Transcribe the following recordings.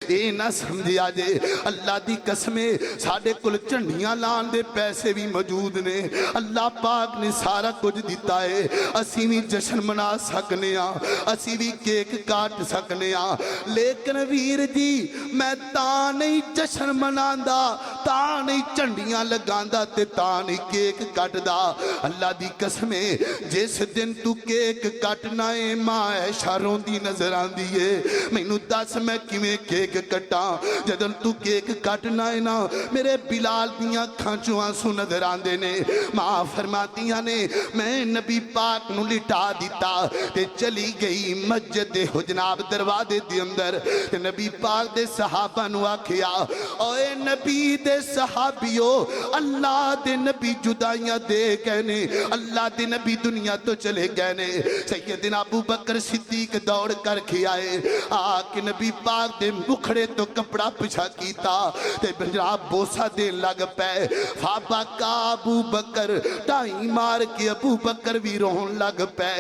اے نہ سمجھیا جے اللہ دی قسمیں ساڑھے کل چنڈیاں لان دے پیسے بھی موجود نے اللہ پاک نے سارا کچھ دیتا ہے اسی بھی جشن منا سکنے اسی بھی کیک کاٹ سکنے لیکن ویر جی میں تا نہیں جشن مناندا تا نہیں چنڈیاں لگاندا تے تا نہیں کیک کٹ دا اللہ دی قسمیں جس دن تو کیک کٹنا ہے ماں عائشہ روندی نظر آن دیئے میں نو دس میں کیویں کیک کٹا جدن تو کیک کٹنا ہے نا میرے بلال دیاں کھانچوں آنسو نظر آن دینے ماں فرماتیاں نے میں نبی پاک نو لٹا دیتا تے چلی گئی مسجد حجناب دروازے دے اندر تے نبی پاک دے صحابہ نو آکھیا اوے نبی دے صحابیو اللہ دے نبی جدائیاں دے کہنے اللہ دے نبی دنیا تو چلے گئے سیدنا ابو بکر صدیق دوڑ کر کے آئے آکے نبی پاک دے مکھڑے تو کپڑا پچھا کیتا تے جناب بوسا دے لگ پے فابا کا ابو بکر ٹائی مار کے ابو بکر بھی رون لگ پے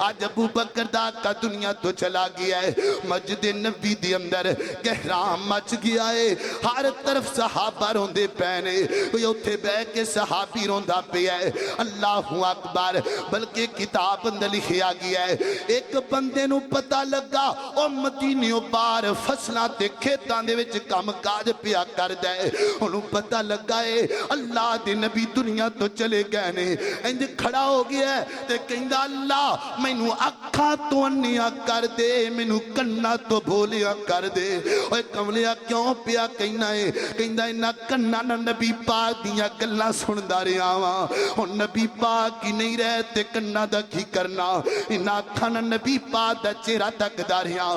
آج ابو بکر دا کا دنیا تو چلا گیا ہے مسجد نبی دی اندر گہرام مچ گیا ہے ہر طرف صحابہ روندے پینے کوئی اتھے بے کے صحابی روندا پہ ہے اللہ اکبر بلکہ کتاب اندر لکھیا گیا ہے ایک بندے نو پتہ لگا او مدینیوں بار فصلہ تے کھیتان دے وچ کام کاج پیا کر دے انہوں پتہ لگا ہے اللہ دے نبی دنیا تو چلے گئے نے انج کھڑا ہو گیا ہے تے کہندہ اللہ میں نو اکھا تو انیا کر دے میں نو کنہ تو بھولیا کر دے اوہ کملیا کیوں پیا کہنا ہے کہندہ انہ کنہ نہ نبی پاک دیا گلہ سن دارے آوان اور نبی پاک کی نہیں رہتے کنہ دا کی کرنا انہ کھانا نبی پاک دا چیرہ تک داریاں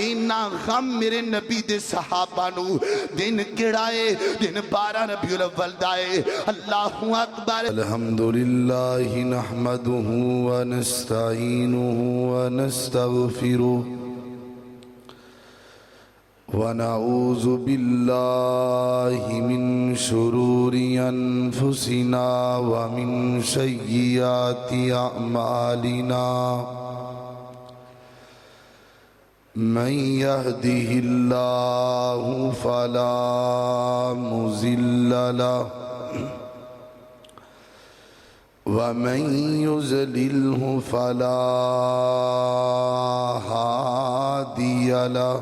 انہ غم میرے نبی دے صحابہ نو دن کڑائے دن 12 ربیع الاول دائے اللہ اکبر الحمدللہ نحمده ونستعینه ونستغفره ونعوذ باللہ من شرور انفسنا ومن سیئات اعمالنا من يهده الله فلا مضل له ومن يضلله فلا هادي له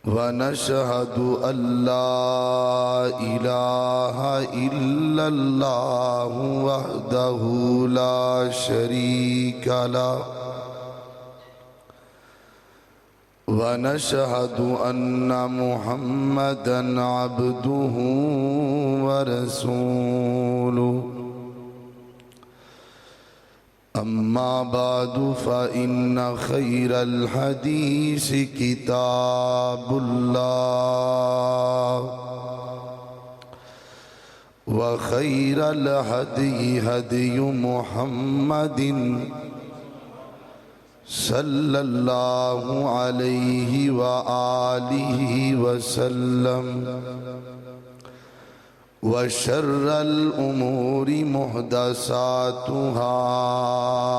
ونشهد أن لا إله إلا الله وحده لا شريك له ونشهد أن محمدًا عبده ورسوله أما بعد فإن خير الحديث كتاب الله وخير الهدي هدي محمد صلى الله عليه وآله وسلم وشر الأمور محدثاتها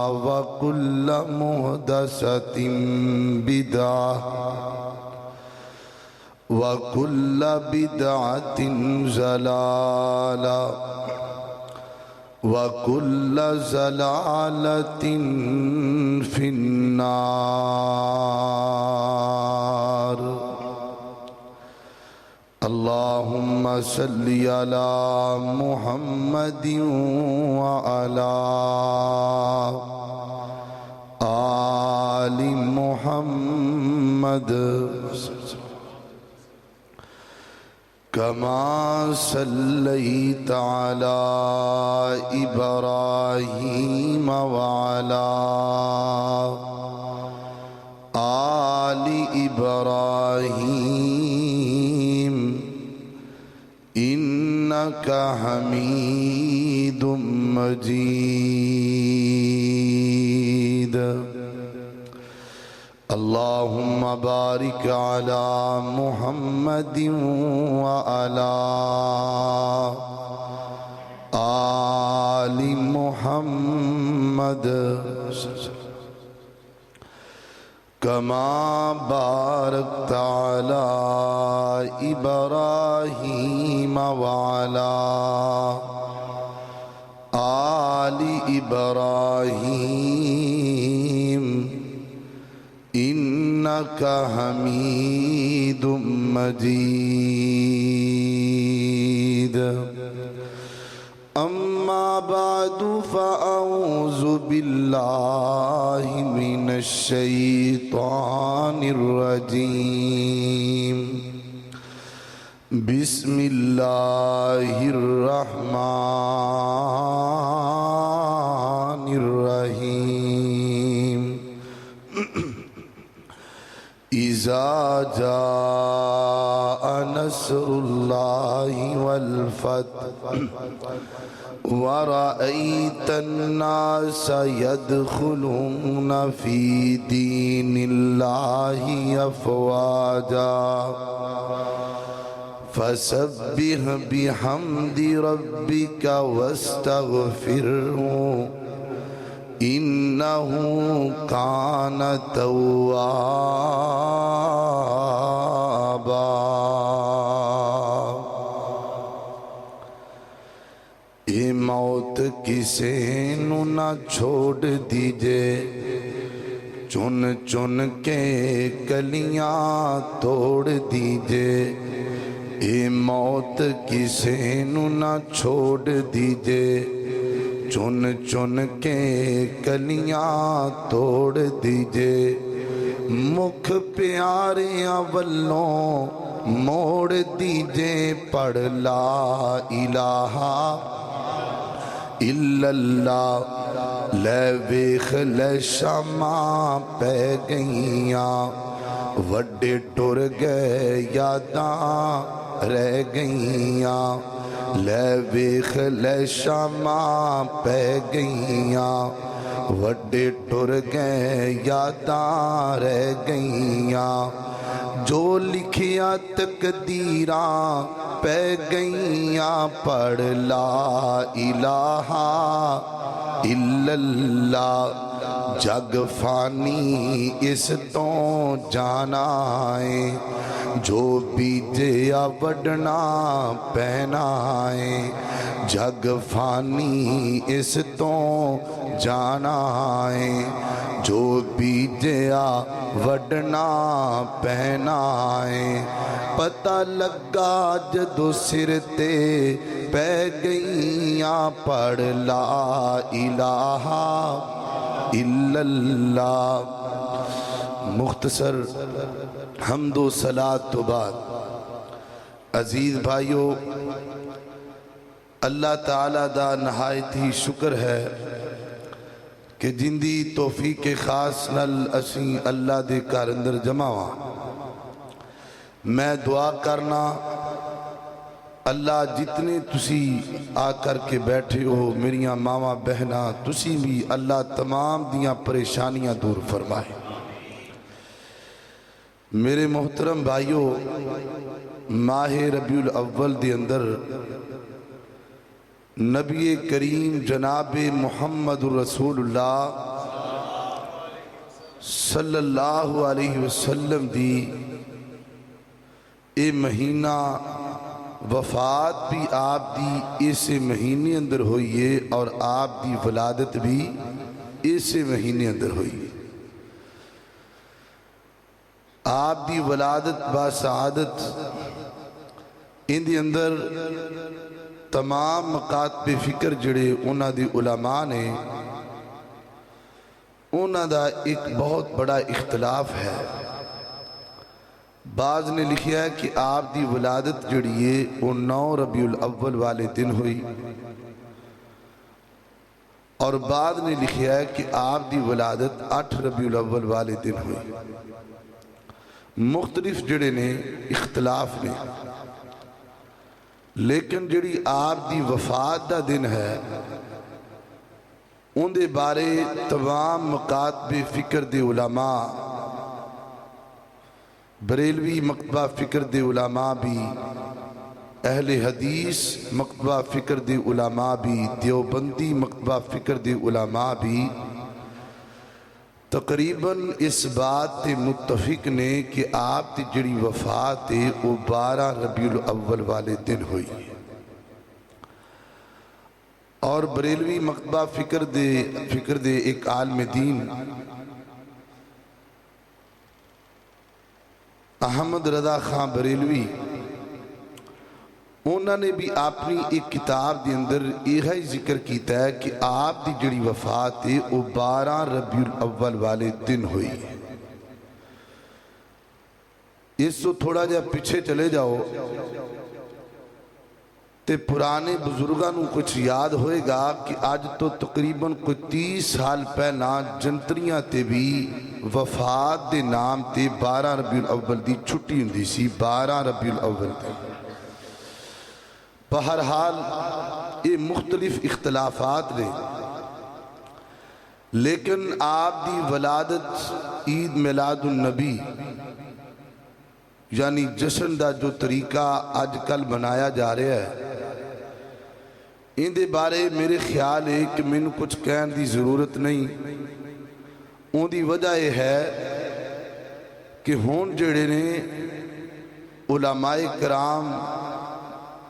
وكل محدثة بدعة وكل بدعة ضلالة وكل ضلالة في النار اللهم صل على محمد وعلى آل محمد كما صليت على إبراهيم وعلى آل إبراهيم إنك حميد مجيد اللهم بارك على محمد وعلى آل محمد كما باركت على إبراهيم وعلى آل إبراهيم إنك حميد مجيد. أما بعد فأعوذ بالله من الشيطان الرجيم. بسم الله الرحمن الرحيم. إذا جاء نصر الله والفتح ورأيت الناس يدخلون في دين الله أفواجا فسبح بحمد ربك واستغفره إنه كان توابا. اے موت کسے نو نہ چھوڑ دیجے، چن چن کے کلیاں توڑ دیجے. اے موت کسے نو نہ چھوڑ دیجے، چن چن کے کلیاں توڑ دیجے. مکھ پیاریاں والوں موڑ دیجے، پڑھ لا الہ الا اللہ. لے ویخ لے شاماں پہ گئیاں، وڈے ٹر گئے یاداں رہ گئیاں. لے ویخ لے شاماں پہ گئیاں، وڈے ٹر گئے یاداں رہ گئیاں. جو لکھیا تقدیراں پہ گئیاں، پڑھ لا الہ الا اللہ. جگ فانی اس تو جانا ہے، جو بیجیا وڈنا پینا ہے. جگ فانی اس تو جانا ہے، جو بیجیا وڈنا پینا ہے. پتہ لگا جدو سر تے پہ گئیاں، پڑھ لا الہ الا اللہ. مختصر حمد و صلاۃ تو بعد عزیز بھائیو، اللہ تعالیٰ دا نہایت ہی شکر ہے کہ جندی توفیق خاص نل اسیں اللہ دے گھر اندر جمع ہاں. میں دعا کرنا اللہ جتنے تسی آ کر کے بیٹھے ہو، میریاں ماما بہنا، تسی بھی اللہ تمام دیاں پریشانیاں دور فرمائے. میرے محترم بھائیو، ماہ ربیع الاول دے اندر نبی کریم جناب محمد رسول اللہ صلی اللہ علیہ وسلم دی اے مہینہ وفات بھی آپ دی اسے مہینے اندر ہوئی ہے، اور آپ دی ولادت بھی اسے مہینے اندر ہوئی ہے. آپ دی ولادت با سعادت ان دی اندر تمام مکاتب فکر جڑے انہاں دی علماء نے، انہاں دا ایک بہت بڑا اختلاف ہے. بعض نے لکھیا ہے کہ آپ دی ولادت جڑی ہے وہ 9 ربیع الاول والے دن ہوئی، اور بعض نے لکھیا ہے کہ آپ دی ولادت 8 ربیع الاول والے دن ہوئی. مختلف جڑے نے اختلاف نے، لیکن جڑی آپ دی وفات دا دن ہے ان دے بارے تمام مکاتب فکر دے علماء، بریلوی مکتبہ فکر دے علماء بھی، اہل حدیث مکتبہ فکر دے علماء بھی، دیوبندی مکتبہ فکر دے علماء بھی تقریباً اس بات تے متفق نے کہ آپ دی جڑی وفات ہے وہ 12 ربیع الاول والے دن ہوئی اور بریلوی مکتبہ فکر دے ایک عالم دین احمد رضا خان بریلوی انہوں نے بھی اپنی ایک کتاب دے اندر یہ ذکر کیتا ہے کہ آپ دی جڑی وفات ہے وہ 12 ربیع الاول والے دن ہوئی اس تو تھوڑا جا پیچھے چلے جاؤ تے پرانے بزرگاں نوں کچھ یاد ہوئے گا کہ آج تو تقریباً کوئی 30 سال پہلا جنتریاں تے بھی وفات دے نام تے 12 ربیع الاول دی چھٹی ہوندی سی 12 ربیع الاول دی بہرحال یہ مختلف اختلافات نے لیکن آپ دی ولادت عید میلاد النبی یعنی جشن دا جو طریقہ آج کل بنایا جا رہا ہے ان دے بارے میرے خیال ہے کہ میں نے کچھ کہنے دی ضرورت نہیں ان دی وجہ یہ ہے کہ ہون جڑے نے علماء کرام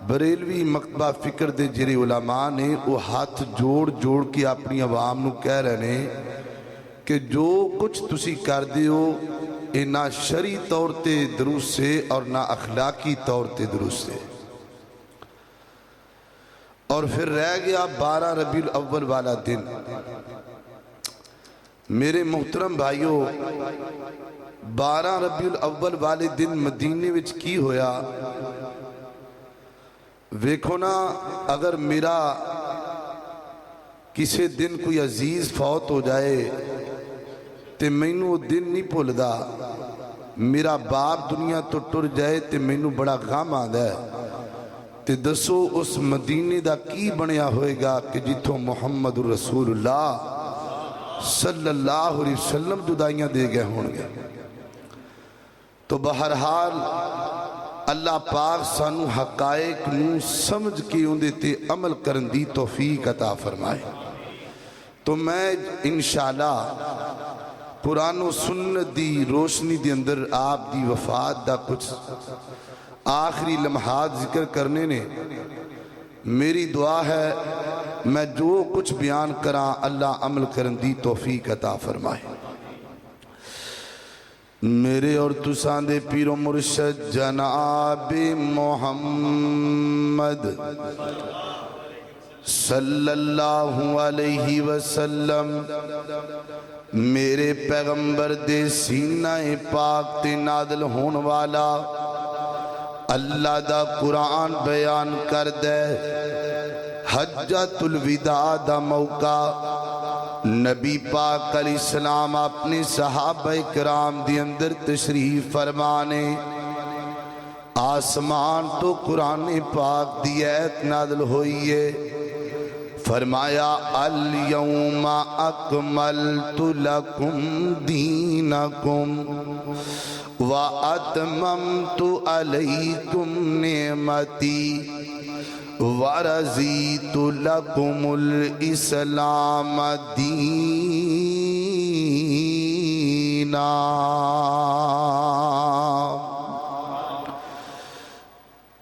بریلوی مکتبہ فکر دے جڑے علماء نے وہ ہاتھ جوڑ کے اپنی عوام نو کہہ رہے ہیں کہ جو کچھ تسی کر دیو یہ نہ شرعی طور تے درست سے اور نہ اخلاقی طور تے درست سے اور پھر رہ گیا 12 ربیع الاول والا دن میرے محترم بھائیو 12 ربیع الاول والے دن مدینے وچ کی ہویا ویکھو نا اگر میرا کسی دن کوئی عزیز فوت ہو جائے تے مینوں دن نہیں بھولدا میرا باپ دنیا تو ٹر جائے تے مینوں بڑا غم آندا ہے تے دسو اس مدینے دا کی بنیا ہوئے گا کہ جتھوں محمد رسول اللہ صلی اللہ علیہ وسلم جدائیاں دے گئے ہوں گے تو بہرحال اللہ پاک سانو حقائق نو سمجھ کے اندے تے عمل کرن دی توفیق عطا فرمائے تو میں انشاءاللہ قرآن و سنت دی روشنی دی اندر آپ دی وفات دا کچھ آخری لمحات ذکر کرنے نے میری دعا ہے میں جو کچھ بیان کراں اللہ عمل کرن دی توفیق عطا فرمائے میرے اور تساں دے پیر و مرشد جناب محمد صلی اللہ علیہ وسلم میرے پیغمبر دے سینہ پاک تے نازل ہون والا اللہ دا قرآن بیان کر دے حجۃ الوداع دا موقع نبی پاک علیہ السلام اپنے صحابہ کرام دی اندر تشریف فرمانے آسمان تو قرآن پاک دی ایت نازل ہوئی ہے فرمایا الیوم اکملت لکم دینکم وَأَتْمَمْتُ عَلَيْكُمْ نِعْمَتِي وَرَضِيتُ لَكُمُ الْإِسْلَامَ دِينًا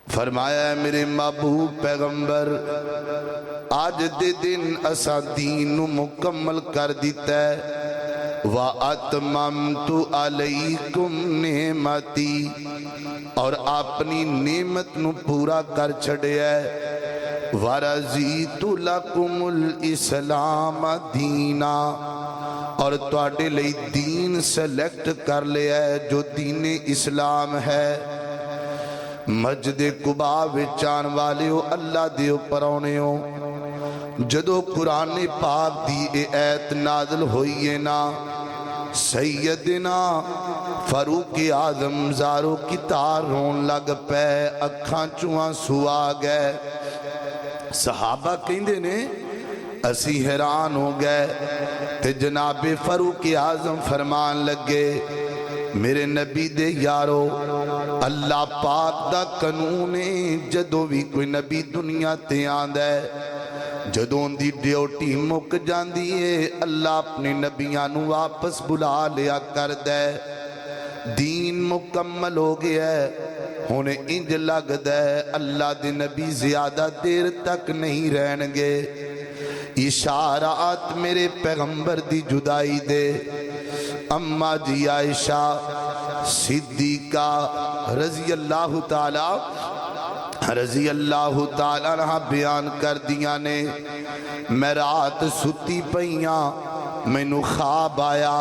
فرمایا ہے میرے محبوب پیغمبر آج دے دن اسا دین مکمل کر دیتا ہے وَأَتْمَمْتُ عَلَيْكُمْ نِعْمَتِي اور اپنی نعمت نو پورا کر چھڑے ہے وَرَضِيتُ لَكُمُ الْإِسْلَامَ دِينًا اور تواڈے لئی دین سلیکٹ کر لیا ہے جو دین اسلام ہے مسجد قباء وچان والے ہو اللہ دے اوپر آنے ہو جدو قرآن پاک دی اے ایت نازل ہوئی ہے نا سیدنا فاروق اعظم زارو کی تار رون لگ پے اکھاں چواں سوا گئے صحابہ کہندے نے اسی حیران ہو گئے تے جناب فاروق اعظم فرمان لگے میرے نبی دے یارو اللہ پاک دا قانون جدو بھی کوئی نبی دنیا تے آندہ ہے جدوں دی ڈیوٹی مک جاندی ہے اللہ اپنے نبیاں نو واپس بلا لیا کر دے دین مکمل ہو گیا ہے ہونے انج لگ دے اللہ دے نبی زیادہ دیر تک نہیں رہن گے اشارات میرے پیغمبر دی جدائی دے اما جی عائشہ صدیقہ رضی اللہ تعالیٰ عنہ بیان کر دیا نے میں رات ستی پئیاں مینوں خواب آیا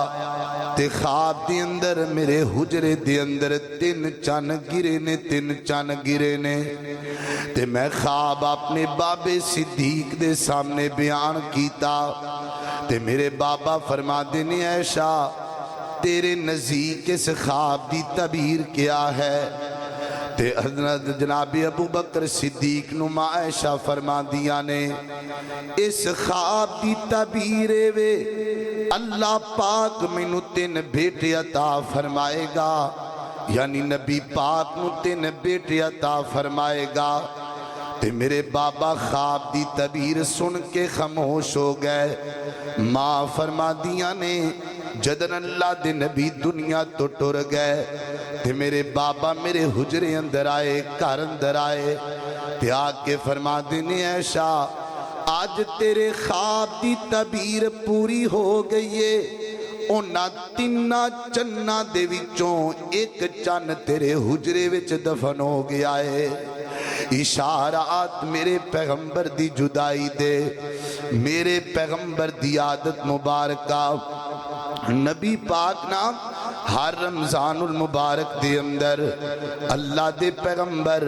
تے خواب دے اندر میرے حجرے دے اندر تین چن گرے نے تے میں خواب اپنے بابے صدیق دے سامنے بیان کیتا تے میرے بابا فرما دینے عائشہ تیرے نزدیک اس خواب دی تعبیر کیا ہے تے حضرت جناب ابو بکر صدیق نما عائشہ فرما دیا نے اس خواب دی تعبیر وے اللہ پاک مینوں تین بیٹے عطا فرمائے گا یعنی نبی پاک نو تین بیٹے عطا فرمائے گا تے میرے بابا خواب دی تعبیر سن کے خاموش ہو گئے ماں فرما دیا نے جدن اللہ دے نبی دنیا تو ٹر گئے تے میرے بابا میرے حجرے اندر آئے گھر اندر آئے تے آکے فرما دینے عائشہ آج تیرے خواب دی تعبیر پوری ہو گئی ہے اونا تینا چنہ دے وچوں ایک چن تیرے حجرے وچ دفن ہو گیا ہے اشارات میرے پیغمبر دی جدائی دے میرے پیغمبر دی عادت مبارکہ نبی پاک نا ہر رمضان المبارک دے اندر اللہ دے پیغمبر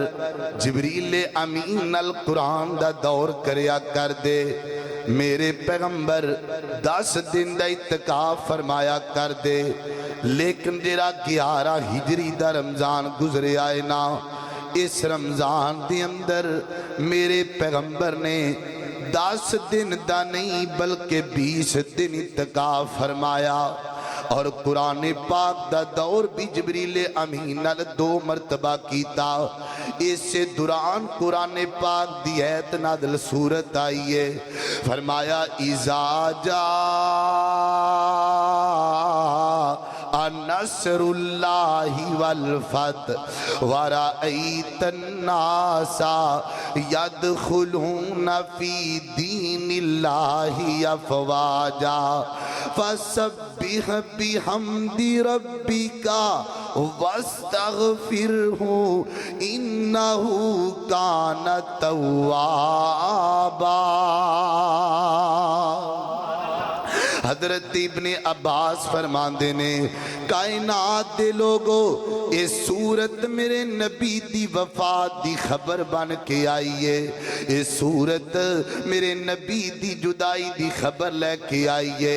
جبریل امین القرآن دا دور کریا کر دے میرے پیغمبر 10 دن دا اعتکاف فرمایا کر دے لیکن جیرا 11 ہجری دا رمضان گزرے آئے نا اس رمضان دے اندر میرے پیغمبر نے 10 دن دا نہیں بلکہ 20 دن اعتکاف فرمایا اور قرآن پاک دا دور بھی جبریل امین نال 2 مرتبہ کیتا اس سے دوران قرآن پاک دی ایت نازل سورت آئیے فرمایا اذا جاء نصر اللہ والفتح ورأیت الناس یدخلون فی دین اللہ افواجا فسبح بحمد ربک واستغفرہ انہ کان توابا حضرت ابن عباس فرماندے نے کائنات دے لوگو اس صورت میرے نبی دی وفات دی خبر بن کے آئیے اس صورت میرے نبی دی جدائی دی خبر لے کے آئیے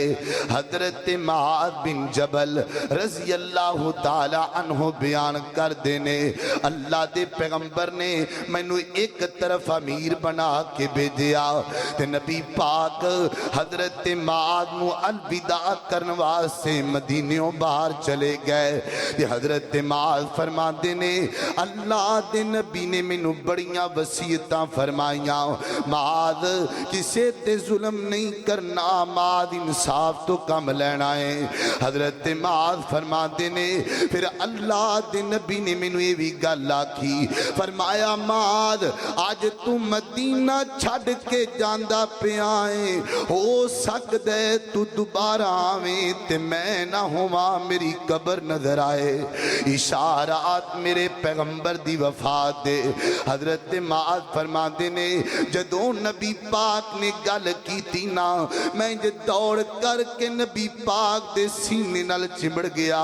حضرت معاذ بن جبل رضی اللہ تعالی عنہ بیان کر دینے اللہ دے پیغمبر نے میں نو ایک طرف امیر بنا کے بھیجیا تے نبی پاک حضرت معاذ نو الوداع کرنے واسطے مدینیوں باہر چلے گئے تے حضرت معاذ فرما دینے اللہ دے نبی نے مینوں بڑیاں وصیتاں فرمائیاں معاذ کسے تے ظلم نہیں کرنا معاذ انصاف تو کم لینا ہے حضرت معاذ فرما دینے پھر اللہ دے نبی نے مینوں یہ بھی گل آکھی فرمایا معاذ آج تو مدینہ چھڑ کے جاندا پیائیں ہو سکدا ہے تو دوبارہ آویں تے میں نہ ہواں میری قبر نظر آئے اشارات میرے پیغمبر دی وفات دے حضرت معاذ فرما دینے جدوں نبی پاک نے گل کی تینا میں دوڑ کر کے نبی پاک دے سینے نال چمڑ گیا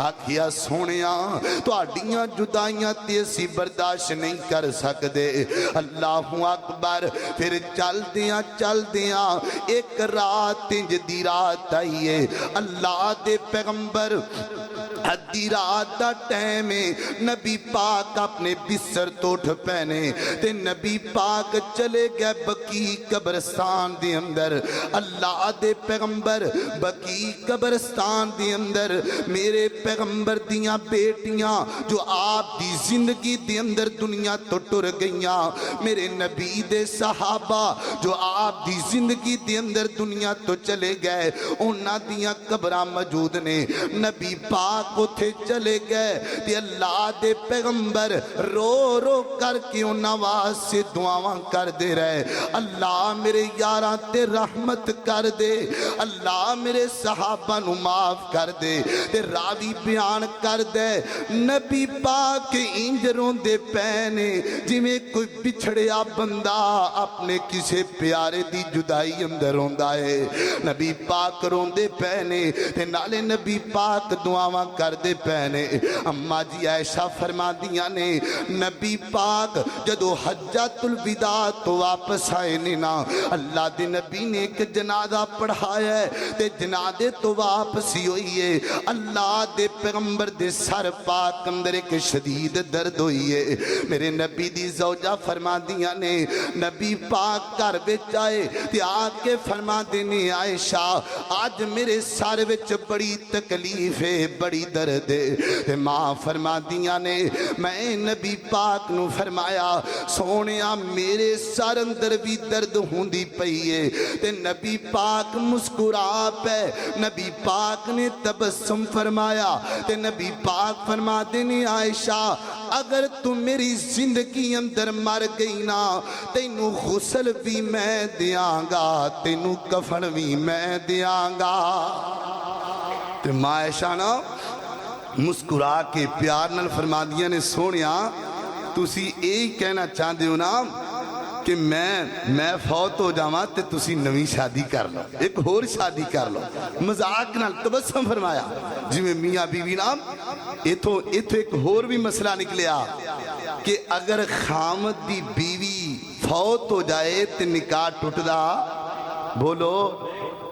آکھیا سونیاں تو آڈیاں جدائیاں تیسی برداشت نہیں کر سکدے اللہ اکبر پھر چل دیاں ایک رات انج دی رات آئیے اللہ دے پیغمبر ادھی رات دا ٹائم نبی پاک اپنے بستر تو اٹھ پینے تے نبی پاک چلے گئے بقی قبرستان دے اندر اللہ دے پیغمبر بقی قبرستان دے اندر میرے پیغمبر دیاں بیٹیاں جو آپ دی زندگی دے اندر دنیا تو ٹر گئیاں میرے نبی دے صحابہ جو آپ دی زندگی دے اندر دنیا تو چلے گئے انہاں دیاں قبراں موجود نے نبی پاک اتھے چلے گئے تے اللہ دے پیغمبر رو رو کر کے انہاں واسطے دعاواں کر دے رہے اللہ میرے یاراں تے رحمت کر دے اللہ میرے صحابہ نو معاف کر دے تے راوی بیان کر دے نبی پاک انج روندے پینے جی میں کوئی بچھڑیا بندہ اپنے کسے پیارے دی جدائی اندر روندا ہے نبی پاک روندے پینے تے نالے نبی پاک دعاواں کر دے پینے اماں جی عائشہ فرما دیاں نے نبی پاک جدو حجۃ الوداع تو واپس آئے نے نا اللہ دے نبی نے ایک جنازہ پڑھایا ہے تے جنازے تو واپسی ہوئی ہے اللہ دے پیغمبر دے سر پاک اندر ایک شدید درد ہوئی ہے میرے نبی دی زوجہ فرما دیاں نے نبی پاک گھر وچ آئے تے آ کے فرما دینے عائشہ آج میرے سر وچ بڑی تکلیف ہے بڑی درد ہے تے ماں فرما دیاں نے میں نبی پاک نو فرمایا سونیا میرے سر اندر بھی درد ہوندی پئی ہے تے نبی پاک مسکرا پے نبی پاک نے تبسم فرمایا تے نبی پاک فرما دینے عائشہ اگر تم میری زندگی اندر مر گئی نا تینو غسل بھی میں دیاں گا تینو کفن بھی میں دیاں گا تے ماں عائشہ نا مسکرا کے پیار نال فرما دیا نے سونیا تسی یہی کہنا چاہتے ہو نا کہ میں فوت ہو جاواں تے تسی نویں شادی کر لو ایک اور شادی کر لو مذاق نال تبسم فرمایا جی میں میاں بیوی نا ایتھو ایک اور بھی مسئلہ نکلیا کہ اگر خامد دی بیوی فوت ہو جائے تے نکاح ٹوٹ دا بولو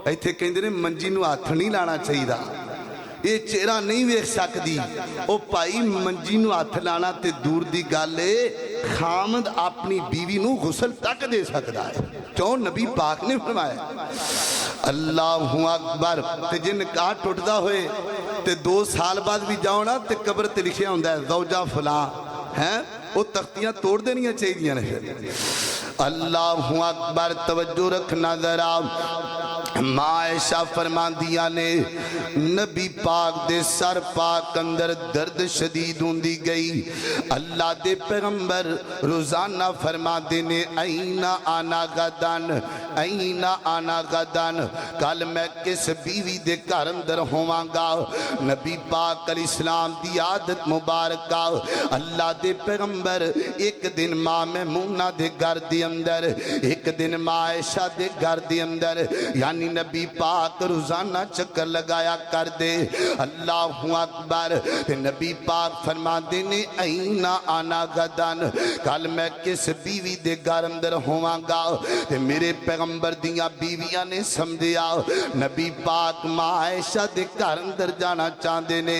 ایتھے کہندے نے منجی نو ہاتھ نہیں لانا چاہیے دا یہ چہرہ نہیں ویکھ سکدی او بھائی منجی نو ہاتھ لانا تے دور دی گل ہے خامد اپنی بیوی نو غسل تک دے سکدا ہے کیوں نبی پاک نے فرمایا اللہ اکبر تے جن نکاح ٹوٹدا ہوئے تے 2 سال بعد بھی جاؤ نا تے قبر تے لکھیا ہوندا ہے زوجہ فلاں ہیں وہ تختیاں توڑ دینیاں چاہیے نے اللہ اکبر توجہ رکھنا ذرا ماں عائشہ فرما دیا نے نبی پاک دے سر پاک اندر درد شدید ہوندی گئی اللہ دے پیغمبر روزانہ فرما دینے اینا آنا غدن اینا آنا غدن کل میں کس بیوی دے گھر اندر ہواں گا نبی پاک علیہ السلام دی عادت مبارکہ اللہ دے پیغمبر ایک دن ماں میمونہ دے گھر دی اندر ایک دن ماں عائشہ دے گھر دی اندر یعنی نبی پاک روزانہ چکر لگایا کر دے اللہ اکبر نبی پاک فرما دینے اینا آنا غدن کل میں کس بیوی دے گھر اندر ہواں گا میرے پیغمبر دیاں بیویاں نے سمجھیا نبی پاک ماں عائشہ دے گھر اندر جانا چاہتے نے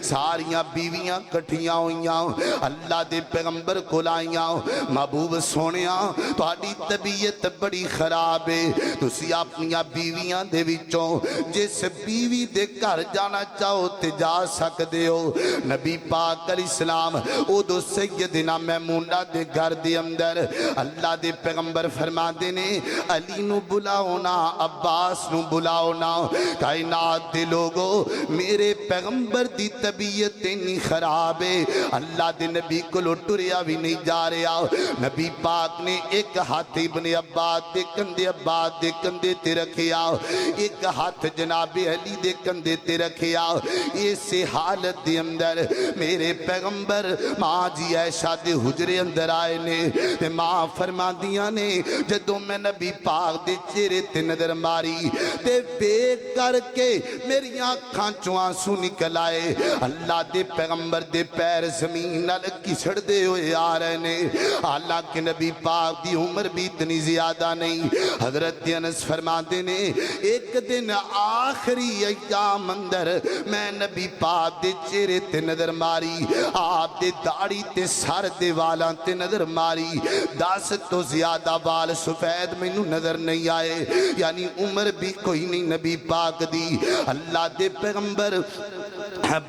ساریاں بیویاں کٹھیاں ہوئیاں اللہ دے پیغمبر کو لائیاں محبوب سونیاں تہاڈی طبیعت بڑی خراب ہے تسی اپنیاں بیویاں دے وچوں جس بیوی دے گھر جانا چاہو تے جا سکدے ہو نبی پاک علیہ السلام او دو سیدنا میمونہ دے گھر دے اندر اللہ دے پیغمبر فرما دینے علی نو بلاؤنا عباس نو بلاؤنا کائنات دے لوگو میرے پیغمبر دی طبیعت نہیں خراب ہے اللہ دے نبی کو لٹریا بھی نہیں جا رہا نبی پاک نے ایک ہاتھ ابن عباس دے کندے تے رکھیا ایک ہاتھ جناب علی دے کندے تے رکھیا اسی حالت دے اندر میرے پیغمبر ماں جی عائشہ دے حجرے اندر آئے نے تے ماں فرما دیاں نے جدو میں نبی پاک دے چہرے تے نظر ماری تے بے کر کے میری آنکھاں چوں آنسو نکل آئے اللہ دے پیغمبر دے پیر زمین نال کسڑ دے ہوئے آ رہے نے حالانکہ نبی پاک دی عمر بھی اتنی زیادہ نہیں حضرت انس فرما دینے ایک دن آخری ایام اندر میں نبی پاک دے چہرے تے نظر ماری، آپ دے داڑھی تے سر دے والاں تے نظر ماری، 10 تو زیادہ وال سفید مینوں نظر نہیں آئے، یعنی عمر بھی کوئی نہیں نبی پاک دی۔ اللہ دے پیغمبر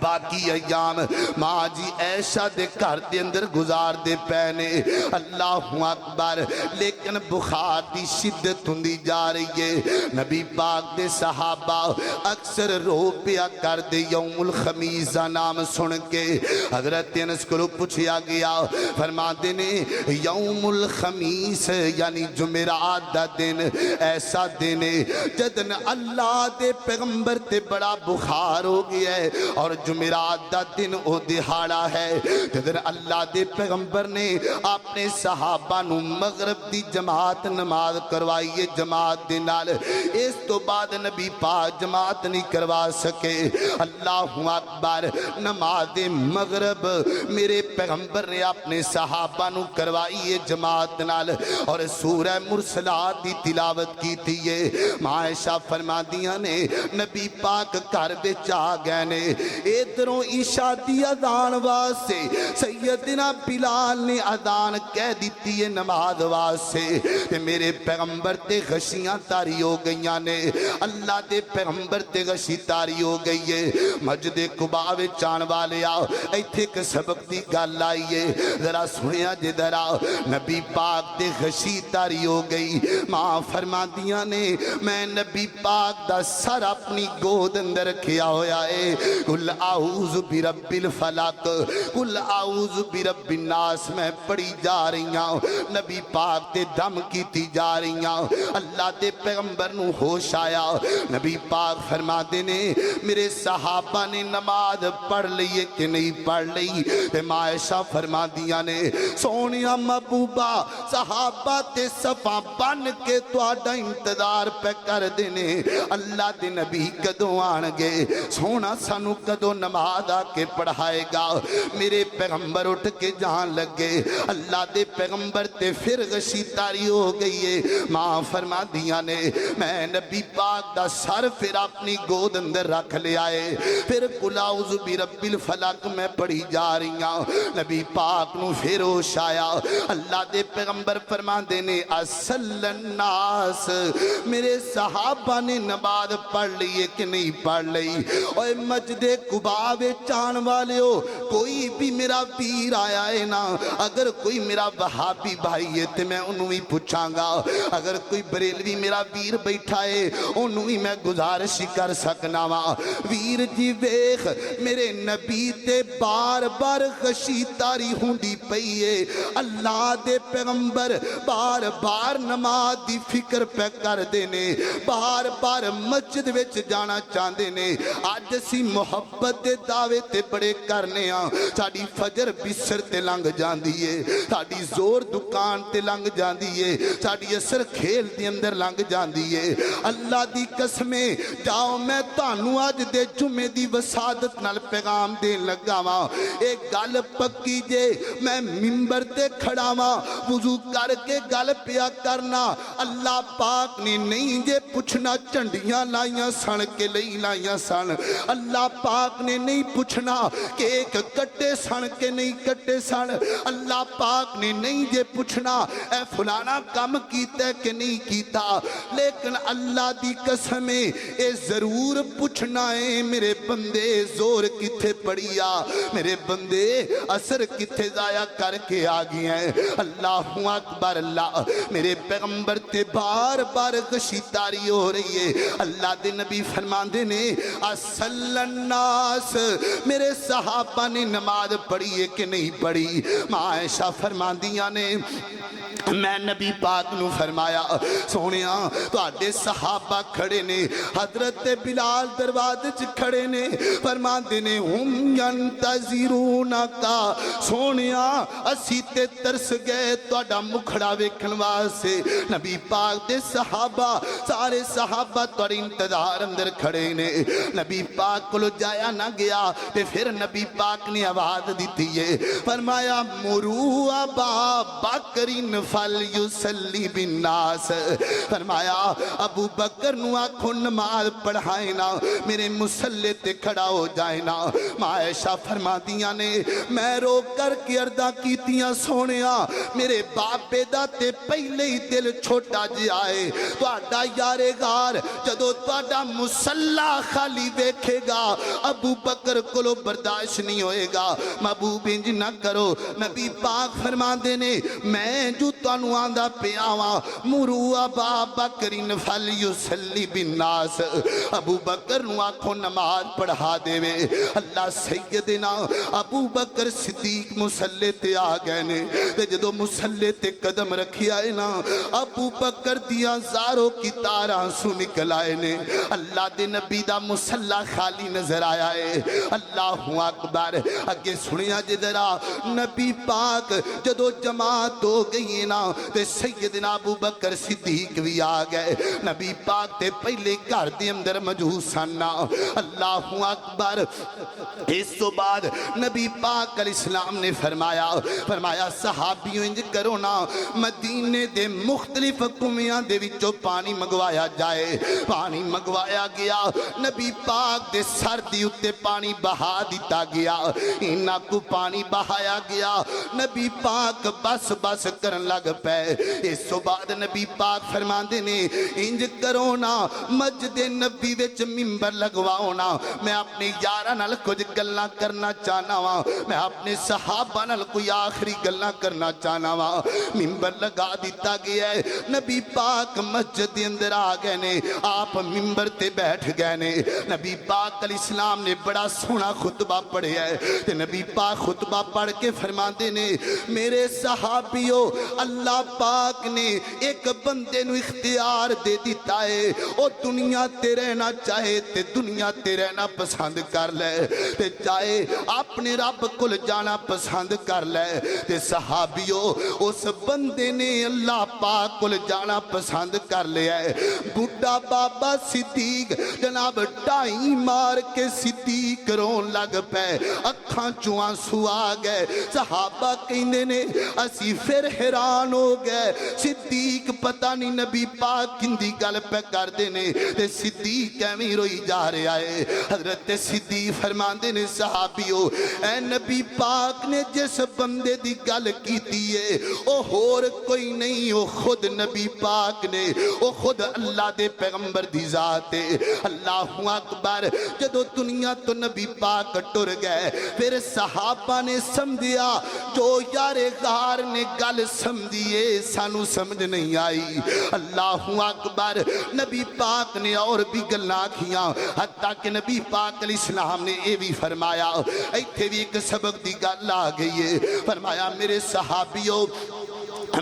باقی ایام ماں جی عائشہ دے گھر دے اندر گزار دے پینے، اللہ اکبر، لیکن بخار دی شدت ہوندی جا رہی ہے۔ نبی پاک دے صحابہ اکثر رو پیا کر دے یوم الخمیس دا نام سن کے۔ حضرت انس کو پوچھا گیا، فرماتے نے یوم الخمیس یعنی جمعرات دا دن ایسا دن ہے جدن اللہ دے پیغمبر تے بڑا بخار ہو گیا ہے، اور جمعرات دا دن او دہاڑا ہے جدن اللہ دے پیغمبر نے اپنے صحابہ نو مغرب دی جماعت نماز کروائی ہے جماعت دے نال، اس تو بعد نبی پاک جماعت نہیں کروا سکے۔ اللہ اکبر، نماز مغرب میرے پیغمبر نے اپنے صحابہ نو کروائی ہے جماعت نال، اور سورہ مرسلات دی تلاوت کی تھی ہے۔ عائشہ فرماندیاں نے نبی پاک گھر وچ آ گئے نے، ادھروں عشاء دی اذان واسطے سیدنا بلال نے اذان کہہ دیتی ہے نماز واسطے، تے میرے پیغمبر تے غشیاں تاری ہو گئیاں نے، اللہ دے پیغمبر تے غشی تاری ہو گئی ہے۔ مسجد قباء وچ آن والے آؤ، ایتھے ایک سبق دی گل آئی ہے، ذرا سنیا جے ذرا، نبی پاک تے غشی تاری ہو گئی۔ ماں فرماندیاں نے میں نبی پاک دا سر اپنی گود اندر رکھیا ہویا ہے، قل اعوذ برب الفلق قل اعوذ برب الناس میں پڑھی جا رہی ہوں، نبی پاک تے دم کیتی جا رہی ہوں۔ اللہ دے پیغمبر نو ہوش آیا، نبی پاک فرماتے نے میرے صحابہ نے نماز پڑھ لئیے کہ نہیں پڑھ لئی، تے عائشہ فرماندیاں نے سونیا محبوبہ صحابہ تے صفاں بن کے تہاڈا انتظار پہ کر دینے، اللہ دے نبی کدوں آن گے، سونا سانو کدوں نماز آ کے پڑھائے گا۔ میرے پیغمبر اٹھ کے جان لگے، اللہ دے پیغمبر تے پھر غشی تاری ہو گئی ہے۔ ماں فرما دیا نے میں نبی پاک دا سر پھر اپنی گود اندر رکھ لے آئے، پھر قل اعوذ برب الفلق میں پڑھی جا رہی ہوں، نبی پاک نو پھر ہوش آیا۔ اللہ دے پیغمبر فرما دینے اصل الناس میرے صحابہ نے نماز پڑھ لیے کہ نہیں پڑھ لئی؟ اوے مسجد قباء وچ آن والے ہو، کوئی بھی میرا پیر آیا ہے نا، اگر کوئی میرا وہابی بھائی ہے تے میں انہوں ہی پوچھاں گا، اگر کوئی بریلوی میرا ویر بیٹھا ہے انہوں ہی میں گزارش کر سکنا وا، ویر جی ویخ میرے نبی تے بار بار غشی تاری ہوندی پئی ہے، اللہ دے پیغمبر بار بار نماز دی فکر پہ کر دینے، بار بار مسجد وچ جانا چاہندے نے۔ آج اسی محبت دے دعوے تے بڑے کرنے ہاں، ساڈی فجر بسر تے لنگ جاندی ہے، ساڈی زور دکان تے لنگ جاندی ہے، ساڈی اثر کھیل دے اندر لنگ جاندی ہے۔ اللہ دی قسمیں جاؤ میں تانوں آج دے جمعے دی وسادت نال پیغام دین لگا واں، ایک گل پکی جے میں منبر تے کھڑا واں وضو کر کے گل پیا کرنا، اللہ پاک نے نہیں جے پوچھنا چنڈیاں لائیاں سن کے لئی لائیاں سن، اللہ پاک نے نہیں پوچھنا کہ ایک کٹے سن کے نہیں کٹے سن، اللہ پاک نے نہیں جے پوچھنا اے فلانا کم کیتا ہے کہ نہیں کیتا، لیکن اللہ دی قسمیں اے ضرور پوچھنا ہے میرے بندے زور کتھے پڑیا، میرے بندے اثر کتھے ضائع کر کے آگئے ہیں۔ اللہ اکبر، اللہ میرے پیغمبر تے بار بار غشی تاری ہو رہی ہے۔ اللہ دے نبی فرماندے نے اصل الناس میرے صحابہ نے نماز پڑھی ہے کہ نہیں پڑھی؟ عائشہ فرماندیاں نے میں نبی پاک نو فرمایا سونیا تواڈے صحابہ کھڑے نے، حضرت بلال دروازے چ کھڑے نے، فرماندے نے ہم ینتظرونکا، سونیا اسی تے ترس گئے تواڈا مکھڑا ویکھن واسطے۔ نبی پاک دے صحابہ سارے صحابہ تواڈے انتظار اندر کھڑے نے، نبی پاک کولو جائے بلایا نہ گیا تے پھر نبی پاک نے آواز دیتی ہے فرمایا مرو ابا بکر فلیصلی بالناس فرمایا ابو بکر نو آکھو نماز پڑھائے نا میرے مسلے تے کھڑا ہو جائے نا ماں عائشہ فرما دیاں نے میں رو کر کے عرضاں کیتیاں سونیا میرے باپے دا تے پہلے ہی دل چھوٹا جی آئے تو آڈا یارے غار جدو تو آڈا مسلح خالی دیکھے گا ابو بکر کلو برداشت نہیں ہوئے گا محبوب انج نہ کرو نبی پاک فرما دینے میں جو تانو آندہ پہ آواں مرو ابا بکرین فلیصلی بالناس ابو بکر نو آنکھوں نماز پڑھا دے وے اللہ سیدنا ابو بکر صدیق مسلے تے آ گئے نے تے جدو مسلے تے قدم رکھی آئے نا ابو بکر دیا زاروں کی تاراں سو نکل آئے نے اللہ دے نبی دا مسلح خالی نظر آیا ہے اللہ اکبر اگے سنیا جدرا نبی پاک جدو جماعت ہو گئی نا تے سیدنا ابو بکر صدیق بھی آ گئے نبی پاک تے پہلے گھر دے اندر موجود سن اللہ اکبر اس تو بعد نبی پاک علیہ السلام نے فرمایا صحابیوں انج کرو نا مدینے دے مختلف کنویاں دے وچوں پانی منگوایا جائے پانی منگوایا گیا نبی پاک دے سر دی اتے پانی بہا دیتا گیا انہاں کو پانی بہایا گیا نبی پاک بس بس کرن لگ پے اس تو بعد نبی پاک فرماندے نے انج کرو نا مسجد نبی وچ ممبر لگواؤ نا میں اپنے یاراں نال کچھ گلاں کرنا چاہنا وا میں اپنے صحابہ نال کوئی آخری گلاں کرنا چاہنا وا ممبر لگا دیتا گیا ہے نبی پاک مسجد دے اندر آ گئے نے آپ ممبر تے بیٹھ گئے نے نبی پاک علیہ السلام نے بڑا سونا خطبہ پڑھیا ہے تے نبی پاک خطبہ پڑھ کے فرماندے نے میرے صحابیوں اللہ پاک نے ایک بندے نو اختیار دے دیتا ہے او دنیا تے رہنا چاہے تے دنیا تے رہنا پسند کر لے تے چاہے اپنے رب کل جانا پسند کر لے تے صحابیوں اس بندے نے اللہ پاک کل جانا پسند کر لیا ہے بڑھا بابا صدیق جناب ٹائی مار کے صدیق رون لگ پے اکھاں چوان سو آ گئے صحابہ کہنے نے اسی پھر حیران ہو گئے صدیق پتہ نہیں نبی پاک کندی گل پہ کر دینے تے صدیق ایویں روئی جا رہا ہے حضرت صدیق فرماندے نے صحابیوں اے نبی پاک نے جس بندے دی گل کیتی ہے او ہور کوئی نہیں او خود نبی پاک نے او خود اللہ دے پیغمبر دی ذات ہے اللہ اکبر جدو دنیا تو نبی پاک ٹر گئے پھر صحابہ نے سمجھیا جو یار غار نے گل سمجھیے سانو سمجھ نہیں آئی اللہ اکبر نبی پاک نے اور بھی گلاں کیاں حتیٰ کہ نبی پاک علیہ السلام نے یہ بھی فرمایا ایتھے بھی ایک سبق دی گل آ گئی ہے فرمایا میرے صحابیوں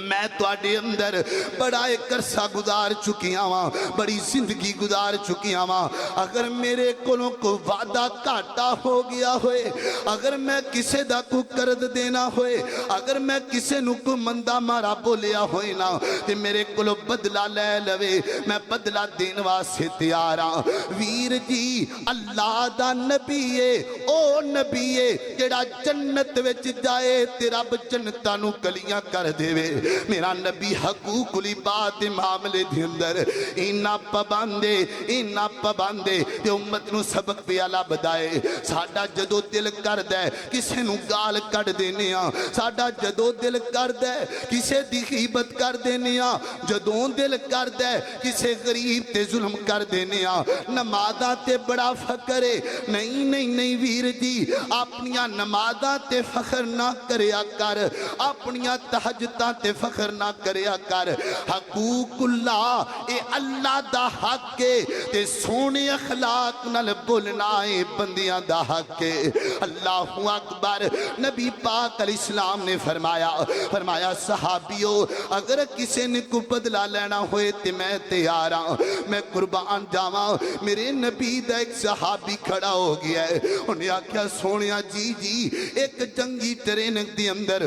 میں تواڈے اندر بڑا ایک عرصہ گزار چکیاں واں بڑی زندگی گزار چکیاں واں اگر میرے کولوں کو وعدہ گھاٹا ہو گیا ہوئے اگر میں کسے دا کو قرض دینا ہوئے اگر میں کسے نو کو مندہ مارا بولیا ہوئے نا تے میرے کولوں بدلہ لے لوے میں بدلہ دین واسطے تیار ہاں ویر جی اللہ دا نبی ہے او نبی ہے جڑا جنت وچ جائے تے رب جنتاں نو کلیاں کر دے وے میرا نبی حقوق العباد معاملے دے اندر اینا پابندے تے امت نو سبق پیالا بدائے ساڈا جدو دل کر دے کسے نو گال کٹ دینے ہاں ساڈا جدو دل کر دے کسے دی غیبت کر دینے ہاں جدو دل کر دے کسے غریب تے ظلم کر دینے ہاں نمازاں تے بڑا فخر ہے نہیں ویر جی اپنیاں نمازاں تے فخر نہ کریا کر اپنیاں تہجداں تے فخر نہ کریا کر حقوق اللہ اے اللہ دا حق کے تے سونے اخلاق نال بولنا اے بندیاں دا حق کے اللہ اکبر نبی پاک علیہ السلام نے فرمایا صحابیوں اگر کسی نے کو بدلہ لینا ہوئے تے میں تیار ہاں میں قربان جاواں میرے نبی دا ایک صحابی کھڑا ہو گیا ہے انہیں آکھیا سونیا جی ایک جنگی ٹریننگ دی اندر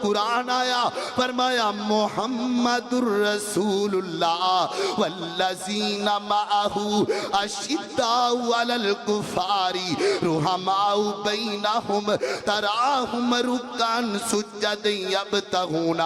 قرآن آیا، فرمایا محمد الرسول اللہ والذین معہ اشداء علی الکفار رحماء بینہم تراہم رکعا سجدا یبتغون۔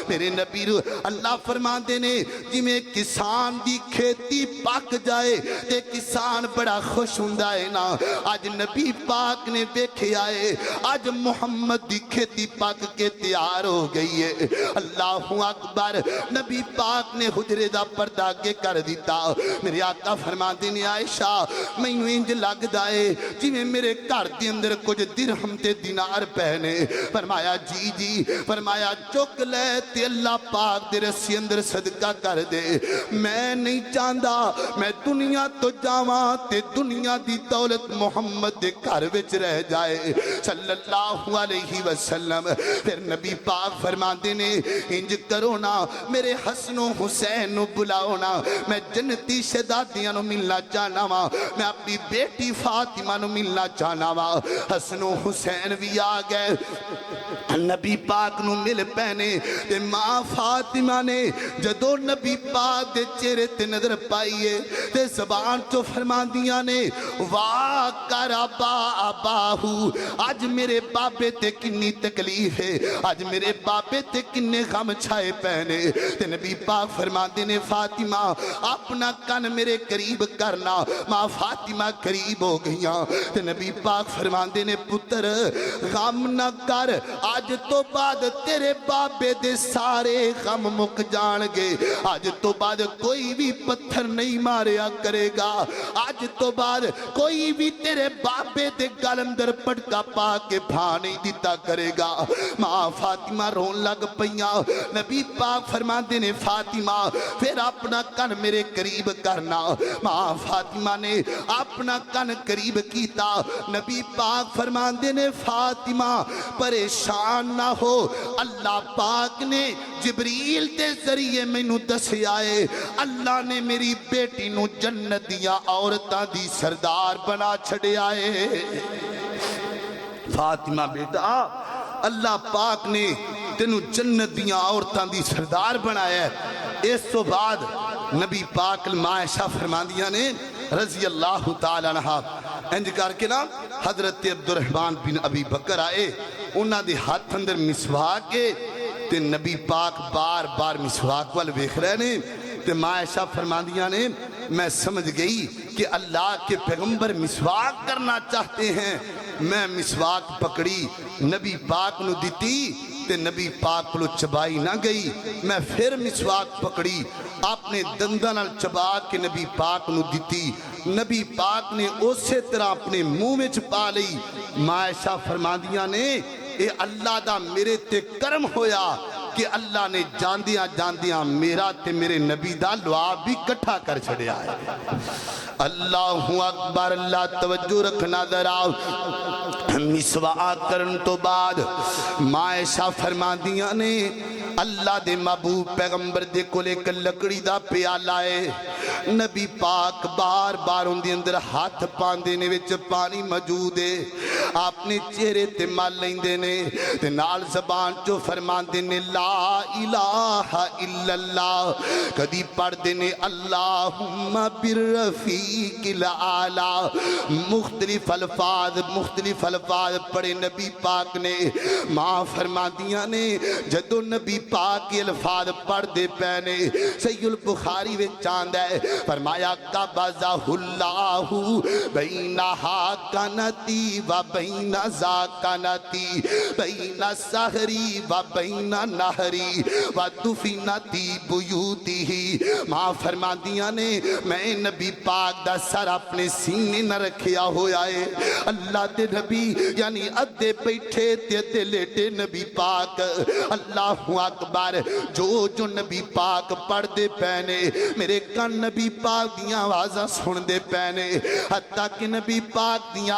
میرے نبی اللہ فرماندے نے جی میں کسان دی کھیتی پک جائے تے کسان بڑا خوش ہوندا ہے نا، آج نبی پاک نے دیکھے آئے آج محمد دی کھیتی پک کے تیار ہو گئی ہے۔ اللہ اکبر، نبی پاک نے حجرے دا پردہ آگے کر دیتا۔ میرے آقا فرماندے نے عائشہ مینوں انج لگ دائے جی میں میرے گھر دے اندر کچھ درہم تے دینار پہنے۔ فرمایا جی جی، فرمایا چک لے تے اللہ پاک دے رسی اندر صدقہ کر دے، میں نہیں چاہندا میں دنیا تو جاواں تے دنیا دی دولت محمد دے گھر وچ رہ جائے صلی اللہ علیہ وسلم۔ پھر نبی پاک فرماندے نے انج کرو نا میرے حسن و حسین نو بلاؤ نا، میں جنتی شہزادیاں نو ملنا چاہنا وا، میں اپنی بیٹی فاطمہ نو ملنا چاہنا وا۔ حسن و حسین بھی آ گئے، نبی پاک نو مل پہنے تے ماں فاطمہ نے جدو نبی پاک دے چہرے تے نظر پائیے تے زبان چو فرماندیاں نے واہ کربا اباہو، آج میرے بابے تے کنی تکلیف ہے، آج میرے بابے تے کنے غم چھائے پہنے۔ تے نبی پاک فرماندے نے فاطمہ اپنا کن میرے قریب کرنا، ماں فاطمہ قریب ہو گئیاں۔ تے نبی پاک فرماندے نے پتر غم نہ کر، آج تو بعد تیرے بابے دے سارے غم مک جان گے، آج تو بعد کوئی بھی پتھر نہیں ماریا کرے گا، آج تو بعد کوئی بھی تیرے بابے دے گل اندر پٹکا پا کے بھا نہیں دیتا کرے گا۔ ماں فاطمہ رون لگ پئیاں، نبی پاک فرماندے نے فاطمہ پھر اپنا کن میرے قریب کرنا۔ ماں فاطمہ نے اپنا کن قریب کیتا، نبی پاک فرماندے نے فاطمہ پریشان نہ ہو، اللہ پاک نے جبریل تے ذریعے میں نو دسے آئے اللہ نے میری بیٹی نو جنت دیا عورتاں دی سردار بنا چھڑے آئے۔ فاطمہ بیٹا اللہ پاک نے تینو جنت دیا عورتاں دی سردار بنایا ہے۔ اس تو بعد نبی پاک عائشہ فرماندیاں نے رضی اللہ تعالیٰ عنہ انج کر کے نا حضرت عبدالرحمن بن ابی بکر آئے، انہاں دے ہاتھ اندر مسواک کے تے نبی پاک بار بار مسواک وال ویکھ رہے نے تے عائشہ فرماندیاں نے میں سمجھ گئی کہ اللہ کے پیغمبر مسواک کرنا چاہتے ہیں، میں مسواک پکڑی نبی پاک نو دیتی تے نبی پاک کو چبائی نہ گئی، میں پھر مسواک پکڑی اپنے دنداں نال چبا کے نبی پاک نو دیتی، نبی پاک نے اسی طرح اپنے منہ وچ پا لئی۔ عائشہ فرماندیاں نے اے اللہ دا میرے تے کرم ہویا کہ اللہ نے جاندیاں جاندیاں میرا تے میرے نبی دا لعاب بھی کٹھا کر چھڑیا ہے۔ اللہ اکبر، اللہ توجہ رکھنا ذرا۔ مسواک کرن تو بعد عائشہ فرماندیاں نے اللہ دے محبوب پیغمبر دے کول ایک لکڑی دا پیالہ ہے، نبی پاک بار بار ان دے اندر ہاتھ پاندے نے وچ پانی موجود ہے، آپ نے چہرے تے مل لیندے نے تے نال زبان چو فرماندے نے لا الہ الا اللہ، کدی پڑھ دے نے اللہم بالرفیق الاعلی، مختلف الفاظ پڑھے نبی پاک نے۔ ماں فرماندیاں نے جدو نبی پاک کے الفاظ پڑھ دے پینے صحیح البخاری وچ چاند ہے، فرمایا قبضہ اللہ بین حاکنتی و بین زاکنتی بین سحری و بین نہری و دفنتی بیوتی۔ ماں فرماندیاں نے میں نبی پاک دا سر اپنے سینے نہ رکھیا ہویا ہے، اللہ دے نبی یعنی ادھے بیٹھے تے ادھے لیٹے نبی پاک، اللہ اکبر، جو نبی پاک پڑھ دے پینے میرے کن نبی پاک دیاں آوازاں سن دے پینے، حتیٰ کہ نبی پاک دیاں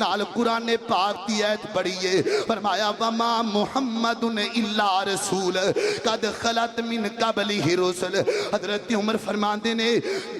نال قرآن پاک دی ایت پڑھیے, فرمایا وما محمد الا رسول قد خلت من قبلہ رسل. حضرت عمر فرماندے نے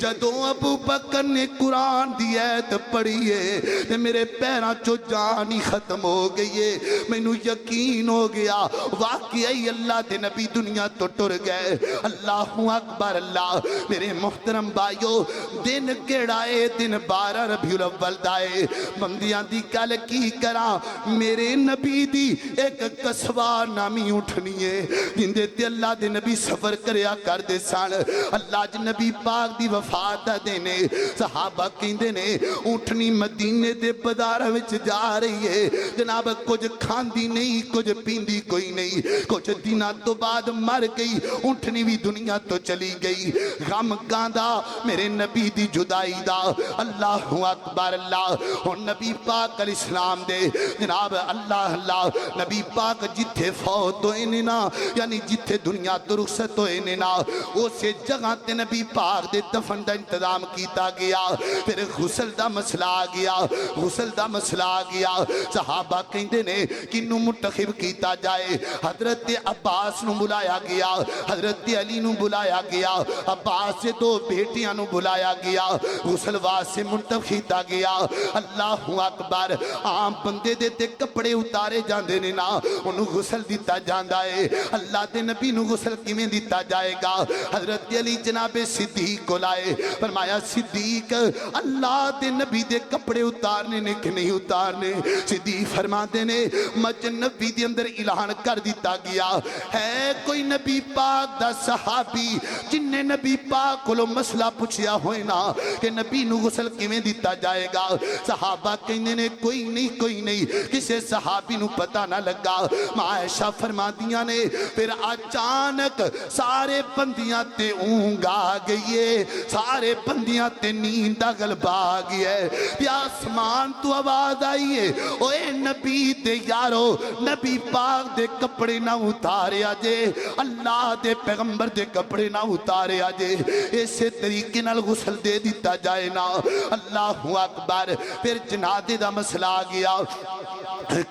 جدوں ابو بکر نے قرآن دی ایت پڑھیے تے میرے پیراں چو جان ہی ختم ہو گئی ہے. مینوں یقین ہو گیا واقعی اللہ دے نبی دنیا تو ٹر گئے. اللہ اکبر اللہ. میرے محترم بھائیو, دن کیڑا ہے؟ دن 12 ربیع الاول دا ہے. بندیاں دی گل کی کراں, میرے نبی دی ایک کسوا نامی اٹھنی ہے جندے تے اللہ دے نبی سفر کریا کر دے سن. اللہ جی نبی پاک دی وفات دا دینے صحابہ کہندے نے اٹھنی مدینے دے بازار وچ جا رہی ہے جناب, کچھ کھاندی نہیں کچھ پیندی کوئی نہیں. کچھ دنوں تو بعد مر گئی, اٹھنی بھی دنیا تو چلی گئی. غم گاندا میرے نبی دی جدائی دا. اللہ اکبر اللہ. اور نبی پاک علیہ السلام دے جناب اللہ اللہ نبی پاک جتھے فوت ہوئے نے نا, یعنی جتھے دنیا تو رخصت ہوئے نے نا, اسے جگہ تے نبی پاک دے دفن دا انتظام کیتا گیا. پھر غسل دا مسئلہ آ گیا, غسل دا مسئلہ آ گیا. صحابہ کہندے نے کنوں منتخب کیتا جائے. حضرت عباس نو بلایا گیا, حضرت علی نو بلایا گیا, عباس سے 2 بیٹیاں نو بلایا گیا, غسل واسطے منتخب کیتا گیا. اللہ اکبر. عام بندے دے تے کپڑے اتارے جاندے نے نا, انہوں غسل دیتا جاندا ہے. اللہ دے نبی نو غسل کیویں دیتا جائے گا؟ حضرت علی جناب صدیق کو لائے, فرمایا صدیق اللہ دے نبی دے کپڑے اتارنے نے کہ نہیں اتارنے؟ صدیق فرماتے نے مجھ نبی دے اندر اعلان کر دیتا گیا ہے کوئی نبی پاک دا صحابی جن نے نبی پاک کو مسئلہ پوچھیا ہوئے نا کہ نبی نو غسل کیویں دیتا جائے گا؟ صحابہ کہنے نے کوئی نہیں کسے صحابی نو پتہ نہ لگا. عائشہ فرماندیاں نے پھر اچانک سارے بندیاں تے اونگ آ گئی ہے, سارے بندیاں تے نیند دا غلبہ آ گئی ہے. یا آسمان تو آواز آئی ہے, اوے نبی دے یارو نبی پاک دے کپڑے نہ اتارے آجے, اللہ دے پیغمبر دے کپڑے نہ اتارے آجے, اسے طریقے نال غسل دے دیتا جائے نا. اللہ اکبر. پھر جنازے دا مسئلہ آ گیا.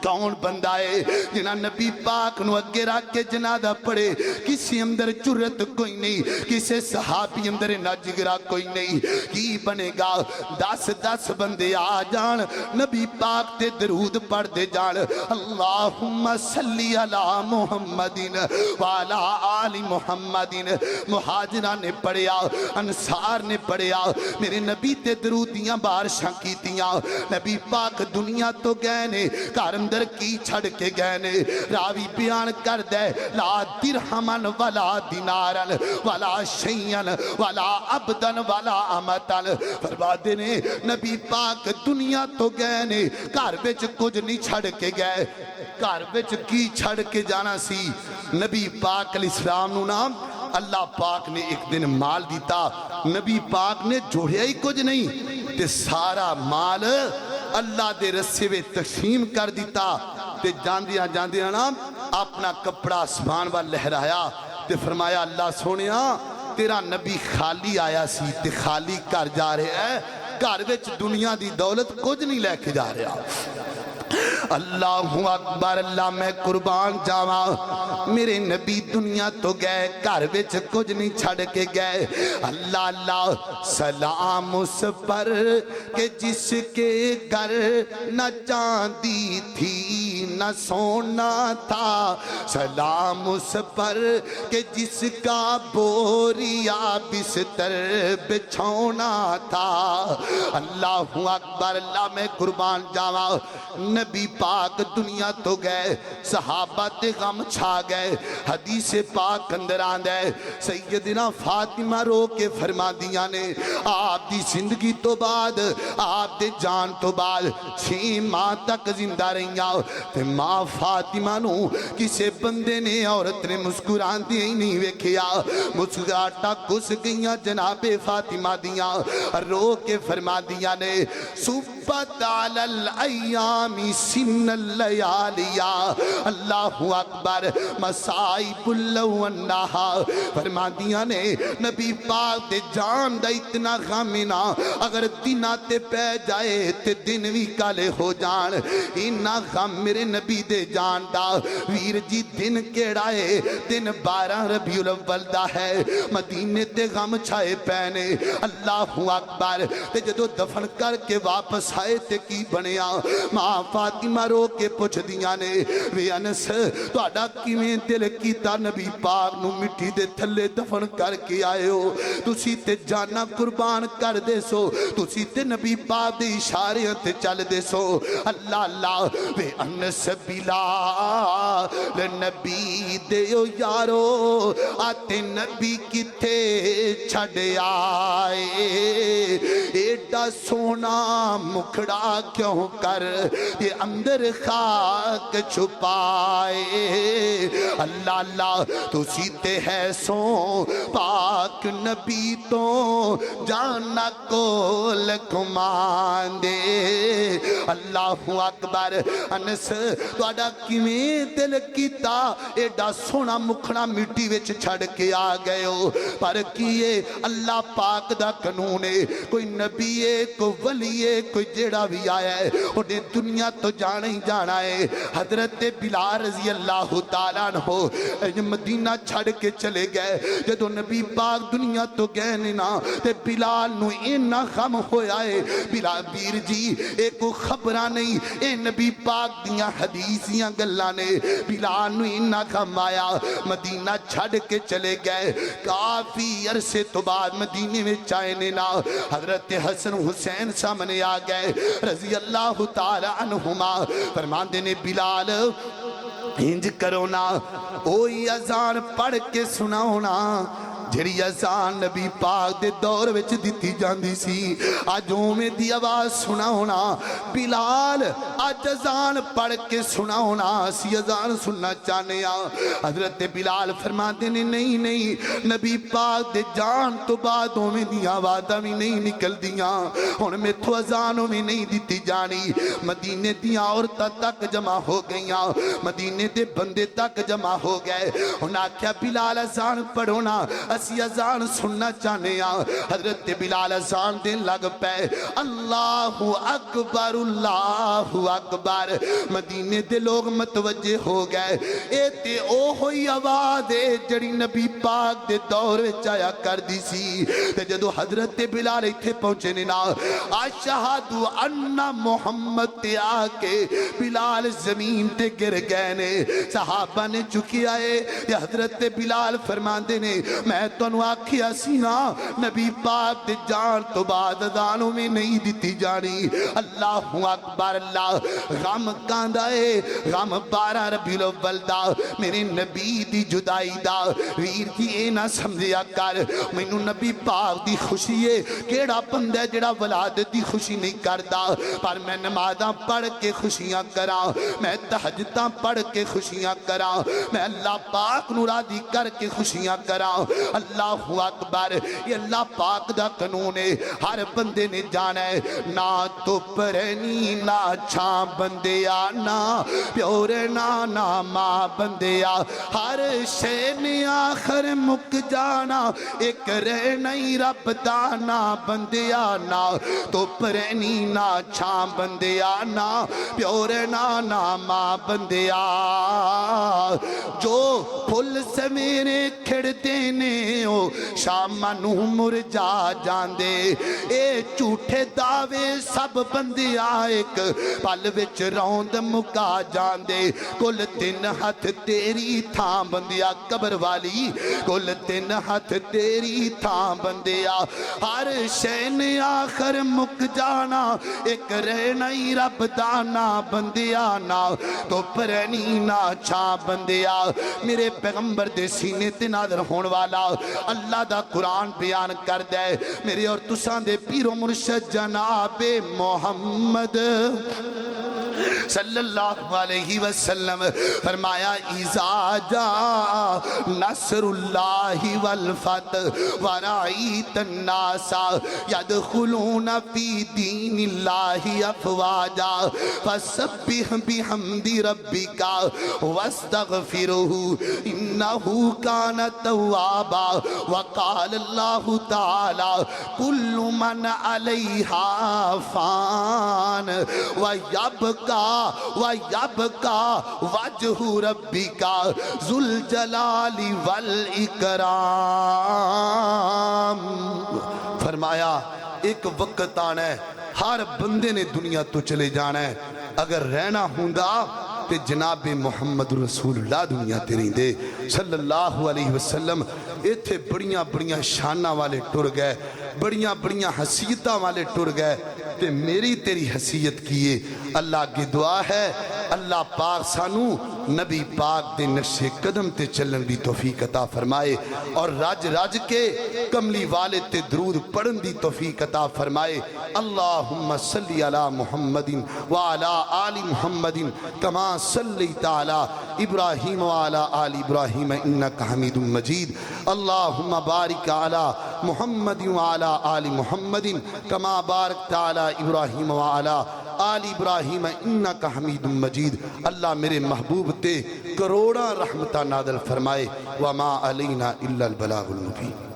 کون بندہ ہے جنہاں نبی پاک نو اگے رکھ کے جنازہ پڑھے؟ کسی اندر جرت کوئی نہیں, کسی صحابی اندر نہ جگرا کوئی نہیں. کی بنے گا؟ 10 بندے آ جان, نبی پاک تے درود پڑھ دے جان, اللہم صلی علی محمدین وعلا آل محمدین. مہاجران نے پڑھیا, انصار نے پڑھیا, میرے نبی تے درودیاں بارشاں کیتیاں. نبی پاک دنیا تو گئے نے, گھر اندر کی چھڑ کے گئے نے. راوی بیان کر دے لا درہمن ولا دینارن ولا شیئن ولا عبدن ولا امتن. فرماتے نے نبی پاک دنیا تو گئے نے, گھر وچ کچھ نہیں چھڑ کے گئے. گھر وچ کی چھڑ کے جانا سی؟ نبی پاک علیہ السلام نو نام اللہ پاک نے ایک دن مال دیتا, نبی پاک نے جوڑیا ہی کچھ نہیں تے سارا مال اللہ دے رسے وے تقسیم کر دیتا. تے جاندیاں نا اپنا کپڑا آسمان وال لہرایا تے فرمایا اللہ سونیا تیرا نبی خالی آیا سی تے خالی کر جا رہے ہے, گھر وچ دنیا دی دولت کچھ نہیں لے کے جا رہا. اللہ اکبر. اللہ میں قربان جاواں, میرے نبی دنیا تو گئے, گھر وچ کچھ نہیں چھڑ کے گئے. اللہ اللہ. سلام اس پر کہ جس کے گھر نہ چاندی تھی نہ سونا تھا, سلام اس پر کہ جس کا بوریا بستر بچھونا تھا. اللہ اکبر. اللہ میں قربان جاواں, نبی پاک دنیا تو گئے, صحابہ تے غم چھا گئے. حدیث پاک اندر آندہ ہے سیدنا فاطمہ رو کے فرما دیا نے آپ دی زندگی تو بعد, آپ دے جان تو بعد 6 ماہ تک زندہ رہیاں. تے ماں فاطمہ نو کسے بندے نے عورت نے مسکران دی ہی نہیں ویکھیا, مسکراٹا کس گئیاں جناب فاطمہ دیاں. رو کے فرما دیا نے صبت علی الایام یغشن اللیالیا اللہ اکبر مصائب اللو والنہار فرماندیاں نے نبی پاک دے جان دا اتنا غامنا اگر دنہ تے پہ جائے تے دن بھی کالے ہو جان اینا غم میرے نبی دے جان دا ویر جی دن کیڑائے دن 12 ربیع الاول دا ہے مدینے تے غم چھائے پینے اللہ اکبر تے جدو دفن کر کے واپس آئے تے کی بنیا ماں فاطمہ رو کے پوچھ دیا نے وی انس تہاڈا کیویں دل کیتا نبی پاک نو مٹی دے تھلے دفن کر کے آئے ہو تسی تے جانا قربان کر دے سو تسی تے نبی پاک دے اشارے تے چل دے سو اللہ اللہ وی انس بلال نبی دے یارو آتے نبی کتے چھڑ آئے ایڈا سونا مکھڑا کیوں کر یہ اندر خاک چھپائے اللہ اللہ تو سیتے ہے سو پاک نبی تو جانا کول کمان دے اللہ اکبر انس توڑا کیویں دل کیتا ایڈا سونا مکھڑا مٹی وچ چھڑ کے آ گئے ہو پر کیے اللہ پاک دا قانون ہے کوئی نبی ہے کوئی ولی ہے کوئی جیڑا بھی آیا ہے انہیں دنیا تو جانا ہی جانا ہے حضرت بلال رضی اللہ تعالیٰ عنہ مدینہ چھڑ کے چلے گئے جدو نبی پاک دنیا تو گئے نا تے بلال نو اینا غم ہویا ہے بلال بیر جی ایک کو خبرہ نہیں اے نبی پاک دیاں حدیثیاں گلانے بلال نو اینا غم آیا مدینہ چھڑ کے چلے گئے کافی عرصے تو بعد مدینے میں چائنے نا حضرت حسن حسین سامنے آ گئے رضی اللہ تعالی عنہما فرماندے نے بلال ہنج کرو نا اوہی اذان پڑھ کے سناؤ نا جڑی اذان نبی پاک دے دور وچ دتی جاندی سی آج اوویں دی آواز سناونا بلال آج اذان پڑھ کے سناونا اسی اذان سننا چاہنے حضرت بلال فرماتے نے نہیں نہیں نبی پاک دے جان تو بعد اوویں دی آوازاں بھی نہیں نکل دیاں ہن میتھوں اذان اوویں نہیں دتی جانی مدینے دیاں عورتاں تک جمع ہو گئیاں مدینے دے بندے تک جمع ہو گئے انہاں آکھیا بلال اذان پڑھو نا اسی اذان سننا چاہنے حضرت بلال اذان دین لگ پے اللہ اکبر مدینے دے لوگ متوجہ ہو گئے اے تے او ہوئی آواز ہے جڑی نبی پاک دے دور وچ آیا کر دی سی تے جدو حضرت بلال ایتھے پہنچے نے نا اشہد ان محمد تے آ کے بلال زمین تے گر گئے نے صحابہ نے چکی آئے یا حضرت بلال فرماندے نے میں تو انہوں آکھیا سینا نبی پاک دے جان تو بعد اذانوں میں نہیں دیتی جانی اللہ اکبر اللہ غم کاندائے غم 12 ربیع الاول دا میرے نبی دی جدائی دا ویر کی اے نہ سمجھیا کر مینوں نبی پاک دی خوشی ہے کیڑا بندہ جڑا ولادت دی خوشی نہیں کردا پر میں نمازاں پڑھ کے خوشیاں کراں میں تہجداں پڑھ کے خوشیاں کراں میں اللہ پاک نو راضی کر کے خوشیاں کراں اللہ اکبر یہ اللہ پاک دا قانون ہے ہر بندے نے جانا ہے نہ تو پرنی نہ چھاں بندیا نہ پیورے نہ ماں بندیا ہر شے نے آخر مک جانا ایک رہ نہیں رب دانا بندیا نہ تو پرنی نہ چھاں بندیا نہ پیورے نہ ماں بندیا جو پھل سمیرے کھڑ دینے ہو شامنو مرجا جاندے اے جھوٹے دعوے سب بندیا ایک پل وچ روند مکا جاندے کل 3 ہاتھ تیری تھاں بندیا قبر والی کل 3 ہاتھ تیری تھاں بندیا ہر شے نے آخر مک جانا ایک رہنا ہی رب دانا بندیا نا تو پرنی نا چھاں بندیا میرے پیغمبر دے سینے تے نادر ہون والا اللہ دا قرآن بیان کر دے میرے اور تساں دے پیر و مرشد جناب محمد صلی اللہ علیہ وسلم فرمایا اذا جاء نصر اللہ والفتح ورأیت الناس يدخلون فی دین اللہ افواجا فسبح بحمد ربک واستغفرہ انہ کان توابا وقال اللہ تعالی کل من علیہا فان وَيَبْقَى وَجْهُ رَبِّكَ ذُو الْجَلَالِ وَالْإِكْرَامِ۔ فرمایا ایک وقت آنا ہے ہر بندے نے دنیا تو چلے جانا ہے، اگر رہنا ہوندا تے جناب محمد رسول اللہ دنیا تے رہیں دے صلی اللہ علیہ وسلم۔ ایتھے بڑیاں بڑیاں شانہ والے ٹر گئے، بڑیاں بڑیاں حسیتہ والے ٹر گئے، تے میری تیری حسیت کیے۔ اللہ کی دعا ہے اللہ پاک سانو نبی پاک دے نقش قدم تے چلن دی توفیق عطا فرمائے، اور رج رج کے کملی والے تے درود پڑھن دی توفیق عطا فرمائے۔ اللہم صلی علی محمد وعلی آل محمد کما صلیت علی ابراہیم وعلی آل ابراہیم انکا حمید مجید۔ اللہم بارک علی محمد وعلی آل محمد کما بارکت علی ابراہیم وعلی آل ابراہیم انکا حمید مجید۔ اللہ میرے محبوب تے کروڑا رحمتہ نادل فرمائے۔ وما علینا الا البلاغ المبین۔